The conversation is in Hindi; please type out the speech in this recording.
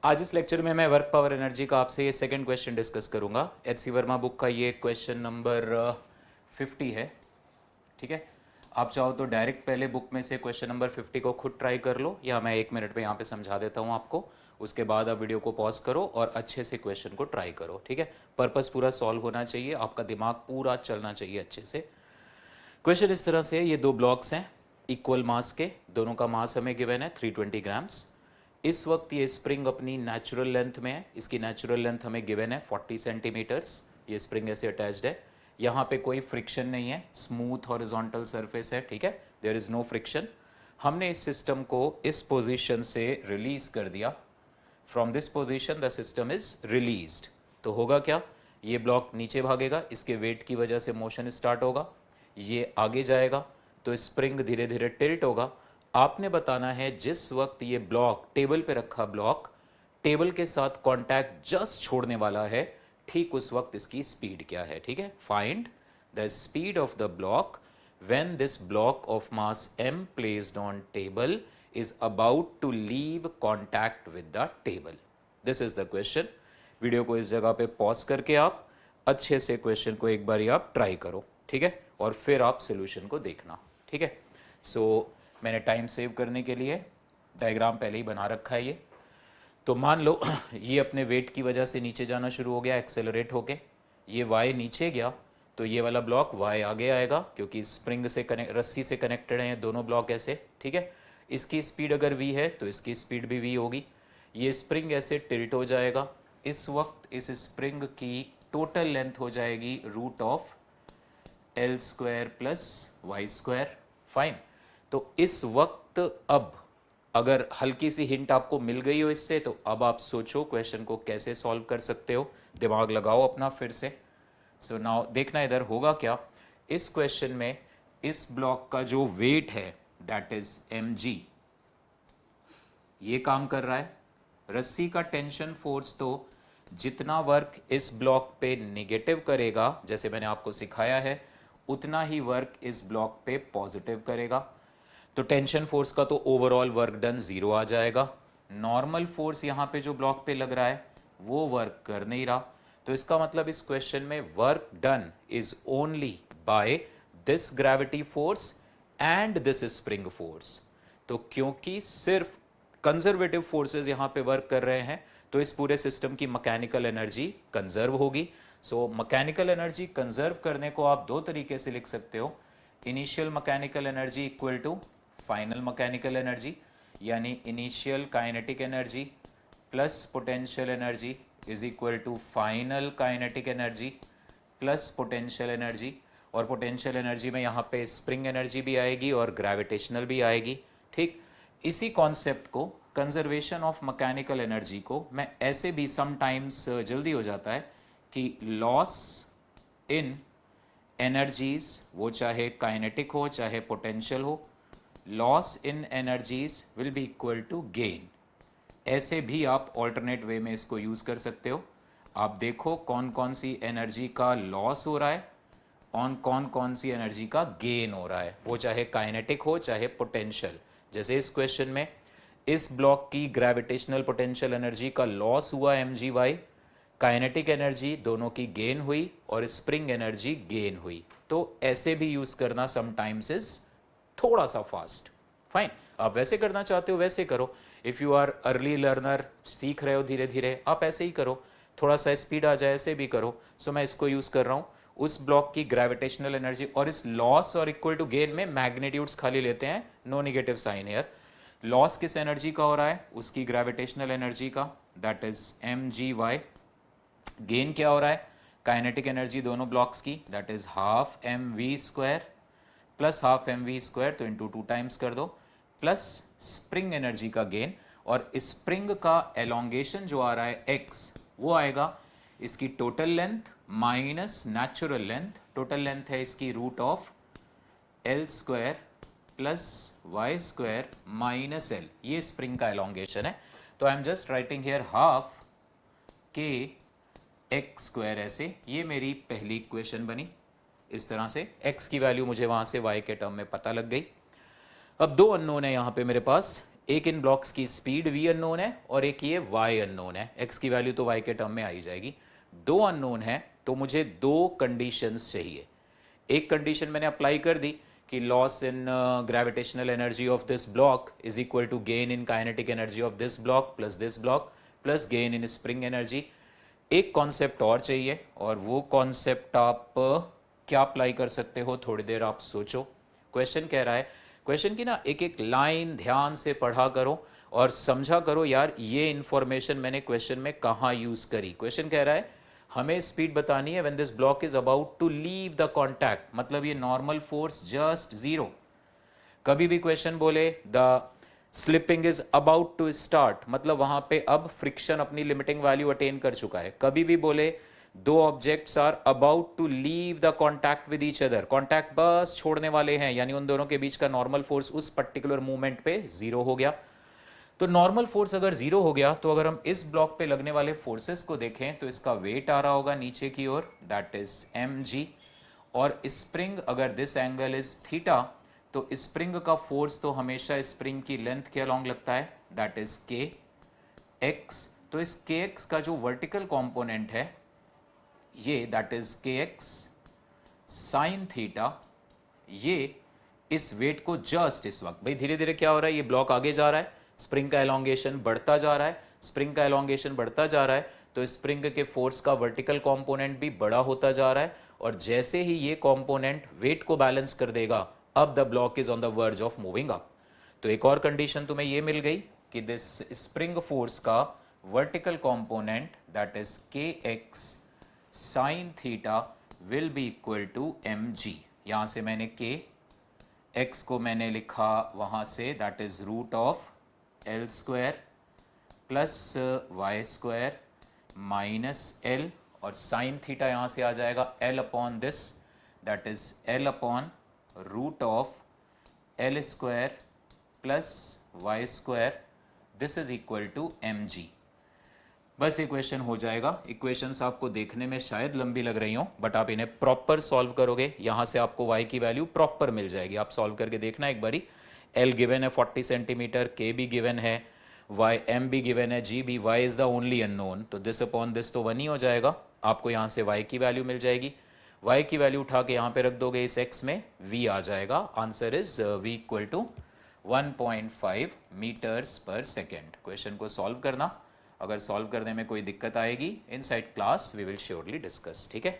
आज इस लेक्चर में मैं वर्क पावर एनर्जी का आपसे ये सेकंड क्वेश्चन डिस्कस करूंगा। एच सी वर्मा बुक का ये क्वेश्चन नंबर 50 है। ठीक है, आप चाहो तो डायरेक्ट पहले बुक में से क्वेश्चन नंबर 50 को खुद ट्राई कर लो, या मैं 1 मिनट में यहाँ पे समझा देता हूँ आपको। उसके बाद आप वीडियो को पॉज करो और अच्छे से क्वेश्चन को ट्राई करो। ठीक है, पर्पस पूरा सॉल्व होना चाहिए, आपका दिमाग पूरा चलना चाहिए अच्छे से। क्वेश्चन इस तरह से है, ये दो ब्लॉक्स हैं इक्वल मास के, दोनों का मास हमें गिवन है 320 ग्राम्स। इस वक्त ये स्प्रिंग अपनी नेचुरल लेंथ में है, इसकी नेचुरल लेंथ हमें गिवन है 40 सेंटीमीटर्स। ये स्प्रिंग ऐसे अटैच्ड है, यहाँ पे कोई फ्रिक्शन नहीं है, स्मूथ हॉरिजॉन्टल सरफेस है। ठीक है, देयर इज नो फ्रिक्शन। हमने इस सिस्टम को इस पोजीशन से रिलीज कर दिया। From this position the system is released. तो होगा क्या, ये ब्लॉक नीचे भागेगा, इसके वेट की वजह से मोशन स्टार्ट होगा, ये आगे जाएगा तो स्प्रिंग धीरे धीरे टिल्ट होगा। आपने बताना है जिस वक्त ये ब्लॉक टेबल पे रखा ब्लॉक टेबल के साथ कांटेक्ट जस्ट छोड़ने वाला है, ठीक उस वक्त इसकी स्पीड क्या है। ठीक है, find the speed of the block when this block of mass m placed on table is about to leave contact with the table. This is the question. Video को इस जगह पे पॉज करके आप अच्छे से क्वेश्चन को एक बार आप ट्राई करो। ठीक है, और फिर आप सोल्यूशन को देखना। ठीक है, सो मैंने टाइम सेव करने के लिए डायग्राम पहले ही बना रखा है। ये तो मान लो ये अपने वेट की वजह से नीचे जाना शुरू हो गया, एक्सेलरेट होके ये y नीचे गया, तो ये वाला ब्लॉक y आगे आएगा, क्योंकि स्प्रिंग से कनेक्ट रस्सी से कनेक्टेड हैं दोनों ब्लॉक ऐसे। ठीक है, इसकी स्पीड अगर v है तो इसकी स्पीड भी v होगी। ये स्प्रिंग ऐसे टिल्ट हो जाएगा, इस वक्त इस स्प्रिंग की टोटल लेंथ हो जाएगी root of L square plus Y square. Fine, तो इस वक्त अब अगर हल्की सी हिंट आपको मिल गई हो इससे, तो अब आप सोचो क्वेश्चन को कैसे सॉल्व कर सकते हो, दिमाग लगाओ अपना फिर से। सो नाउ देखना इधर होगा क्या, इस क्वेश्चन में इस ब्लॉक का जो वेट है दैट इज mg, ये काम कर रहा है। रस्सी का टेंशन फोर्स तो जितना वर्क इस ब्लॉक पे निगेटिव करेगा, जैसे मैंने आपको सिखाया है, उतना ही वर्क इस ब्लॉक पे पॉजिटिव करेगा। तो टेंशन फोर्स का तो ओवरऑल वर्क डन 0 आ जाएगा। नॉर्मल फोर्स यहाँ पे जो ब्लॉक पे लग रहा है वो वर्क कर नहीं रहा, तो इसका मतलब इस क्वेश्चन में work done is only by this gravity force and this spring force. तो क्योंकि सिर्फ कंजर्वेटिव फोर्सेस यहाँ पे वर्क कर रहे हैं, तो इस पूरे सिस्टम की मैकेनिकल एनर्जी कंजर्व होगी। सो मैकेनिकल एनर्जी कंजर्व करने को आप दो तरीके से लिख सकते हो, initial mechanical energy equal to final mechanical energy, यानी initial kinetic energy plus potential energy is equal to final kinetic energy plus potential energy. और पोटेंशियल एनर्जी में यहाँ पे स्प्रिंग एनर्जी भी आएगी और ग्रेविटेशनल भी आएगी। ठीक, इसी कॉन्सेप्ट को, कंजर्वेशन ऑफ मैकेनिकल एनर्जी को, मैं ऐसे भी समटाइम्स जल्दी हो जाता है कि लॉस इन एनर्जीज, वो चाहे काइनेटिक हो चाहे पोटेंशियल हो, loss in energies will be equal to gain. ऐसे भी आप ऑल्टरनेट वे में इसको यूज कर सकते हो। आप देखो कौन कौन सी एनर्जी का लॉस हो रहा है और कौन कौन सी एनर्जी का गेन हो रहा है, वो चाहे काइनेटिक हो चाहे पोटेंशियल। जैसे इस क्वेश्चन में इस ब्लॉक की ग्रेविटेशनल पोटेंशियल एनर्जी का लॉस हुआ mgy, काइनेटिक एनर्जी दोनों की गेन हुई और स्प्रिंग एनर्जी गेन हुई। तो ऐसे भी यूज करना समटाइम्स इज थोड़ा सा फास्ट। फाइन, आप वैसे करना चाहते हो वैसे करो, if you are early learner, सीख रहे हो धीरे धीरे, आप ऐसे ही करो, थोड़ा सा स्पीड आ जाए ऐसे भी करो। सो मैं इसको यूज कर रहा हूं, उस ब्लॉक की ग्रेविटेशनल एनर्जी, और इस लॉस और इक्वल टू गेन में मैग्नीट्यूड्स खाली लेते हैं, no negative sign here. Loss किस एनर्जी का हो रहा है, उसकी ग्रेविटेशनल एनर्जी का, दैट इज mgy। गेन क्या हो रहा है, काइनेटिक एनर्जी दोनों ब्लॉक्स की, that is half mv square plus half mv square, तो इंटू 2 टाइम्स कर दो, प्लस स्प्रिंग एनर्जी का गेन। और स्प्रिंग का एलोंगेशन जो आ रहा है x, वो आएगा इसकी total length minus natural length. Total length है इसकी root of L square plus Y square minus L, ये स्प्रिंग का एलोंगेशन है। तो I am just writing here half K X square, ऐसे ये मेरी पहली इक्वेशन बनी। इस तरह से x की वैल्यू मुझे वहां से y के टर्म में पता लग गई। अब दो अननोन है यहाँ पे मेरे पास, एक इन ब्लॉक्स की स्पीड v अननोन है और एक ये y अननोन है, x की वैल्यू तो y के टर्म में आ ही जाएगी। दो अननोन है तो मुझे दो कंडीशंस चाहिए। एक कंडीशन मैंने अप्लाई कर दी कि loss in gravitational energy of this block is equal to gain in kinetic energy of this block plus gain in spring energy. एक कॉन्सेप्ट और चाहिए और वो कॉन्सेप्ट आप क्या अप्लाई कर सकते हो, थोड़ी देर आप सोचो। क्वेश्चन कह रहा है, क्वेश्चन की ना एक एक लाइन ध्यान से पढ़ा करो और समझा करो यार ये इंफॉर्मेशन मैंने क्वेश्चन में कहाँ यूज करी। क्वेश्चन कह रहा है हमें स्पीड बतानी है when this block is about to leave the contact, मतलब ये नॉर्मल फोर्स जस्ट जीरो। कभी भी क्वेश्चन बोले the slipping is about to start, मतलब वहां पे अब फ्रिक्शन अपनी लिमिटिंग वैल्यू अटेन कर चुका है। कभी भी बोले दो objects are about to leave the contact with each other, contact बस छोड़ने वाले हैं, यानी उन दोनों के बीच का नॉर्मल फोर्स उस पर्टिकुलर मूवमेंट पे जीरो हो गया। तो नॉर्मल फोर्स अगर जीरो हो गया तो अगर हम इस ब्लॉक पे लगने वाले फोर्सेस को देखें तो इसका वेट आ रहा होगा नीचे की ओर, दैट इज mg। और स्प्रिंग अगर दिस एंगल इज थीटा तो स्प्रिंग का फोर्स तो हमेशा स्प्रिंग की लेंथ के अलोंग लगता है, दैट इज के एक्स। तो इस के एक्स का जो वर्टिकल कंपोनेंट है ये that is K X sine theta, ये इस वेट को जस्ट इस वक्त, भाई धीरे धीरे क्या हो रहा है, ये ब्लॉक आगे जा रहा है, स्प्रिंग का एलोंगेशन बढ़ता जा रहा है, स्प्रिंग का एलोंगेशन बढ़ता जा रहा है तो स्प्रिंग के फोर्स का वर्टिकल कंपोनेंट भी बड़ा होता जा रहा है। और जैसे ही ये कंपोनेंट वेट को बैलेंस कर देगा, अब the block is on the verge of moving up. तो एक और कंडीशन तुम्हें ये मिल गई कि दिस स्प्रिंग फोर्स का vertical component that is K X sine theta will be equal to mg। यहां से मैंने के एक्स को मैंने लिखा वहां से that is root of L square plus Y square minus L, और साइन थीटा यहां से आ जाएगा L upon this that is L upon root of L square plus Y square, this is equal to mg। बस इक्वेशन हो जाएगा। इक्वेशंस आपको देखने में शायद लंबी लग रही हो बट आप इन्हें प्रॉपर सॉल्व करोगे, यहां से आपको y की वैल्यू प्रॉपर मिल जाएगी। आप सॉल्व करके देखना एक बारी। l गिवन है 40 सेंटीमीटर, k भी गिवन है, y m भी गिवन है, g भी, y is the only unknown, तो दिस अपॉन दिस तो 1 ही हो जाएगा। आपको यहां से y की वैल्यू मिल जाएगी, y की वैल्यू उठा के यहां पे रख दोगे, इस x में v आ जाएगा। Answer is v equal to 1.5 meters पर सेकेंड। क्वेश्चन को सॉल्व करना, अगर सॉल्व करने में कोई दिक्कत आएगी inside class we will surely discuss, ठीक है।